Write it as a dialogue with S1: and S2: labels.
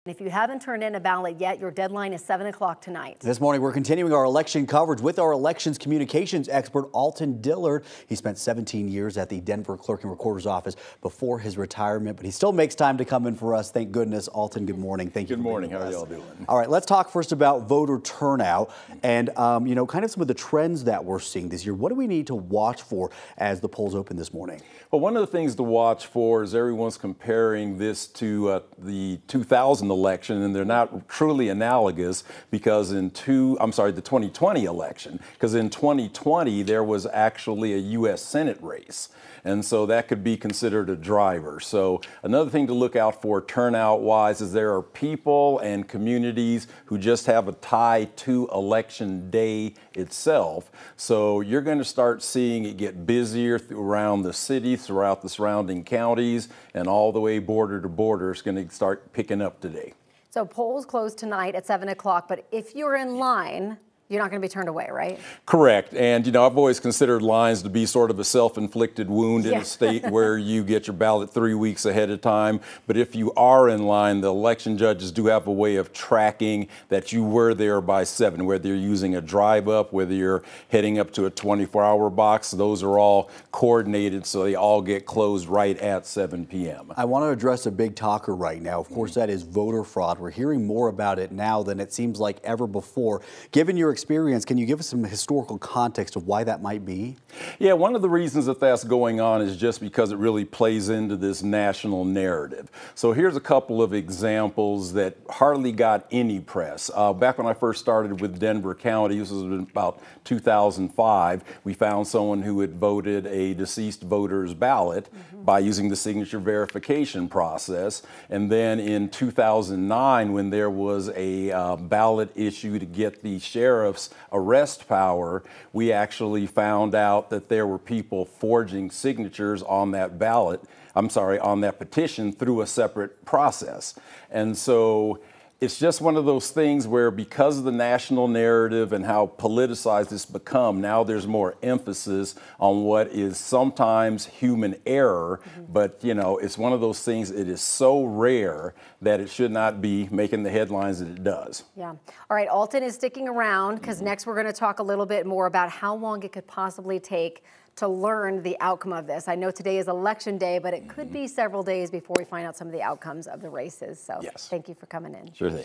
S1: If you haven't turned in a ballot yet, your deadline is 7 o'clock tonight.
S2: This morning, we're continuing our election coverage with our elections communications expert, Alton Dillard. He spent 17 years at the Denver Clerk and Recorder's Office before his retirement, but he still makes time to come in for us. Thank goodness. Alton, good morning. Thank you.
S3: Good morning. How are y'all doing?
S2: All right, let's talk first about voter turnout and, kind of some of the trends that we're seeing this year. What do we need to watch for as the polls open this morning?
S3: Well, one of the things to watch for is everyone's comparing this to the 2000 election, and they're not truly analogous because the 2020 election, because in 2020 there was actually a U.S. Senate race. And so that could be considered a driver. So another thing to look out for turnout wise is there are people and communities who just have a tie to election day itself. So you're going to start seeing it get busier around the city, throughout the surrounding counties, and all the way border to border. It's going to start picking up today.
S1: So polls close tonight at 7 o'clock, but if you're in line, you're not going to be turned away, right?
S3: Correct. And, I've always considered lines to be sort of a self-inflicted wound in a state where you get your ballot 3 weeks ahead of time. But if you are in line, the election judges do have a way of tracking that you were there by 7, whether you're using a drive up, whether you're heading up to a 24-hour box. Those are all coordinated so they all get closed right at 7 p.m.
S2: I want to address a big talker right now. Of course, that is voter fraud. We're hearing more about it now than it seems like ever before. Given your experience, can you give us some historical context of why that might be?
S3: Yeah, one of the reasons that that's going on is just because it really plays into this national narrative. So here's a couple of examples that hardly got any press. Back when I first started with Denver County, this was about 2005, we found someone who had voted a deceased voter's ballot by using the signature verification process. And then in 2009, when there was a ballot issue to get the sheriff's arrest power, we actually found out that there were people forging signatures on that on that petition through a separate process. And so it's just one of those things where, because of the national narrative and how politicized it's become, now there's more emphasis on what is sometimes human error. But, it's one of those things, it is so rare that it should not be making the headlines that it does.
S1: Yeah. All right, Alton is sticking around because next we're going to talk a little bit more about how long it could possibly take to learn the outcome of this. I know today is election day, but it could be several days before we find out some of the outcomes of the races. So
S3: yes.
S1: Thank you for coming in.
S3: Sure thing.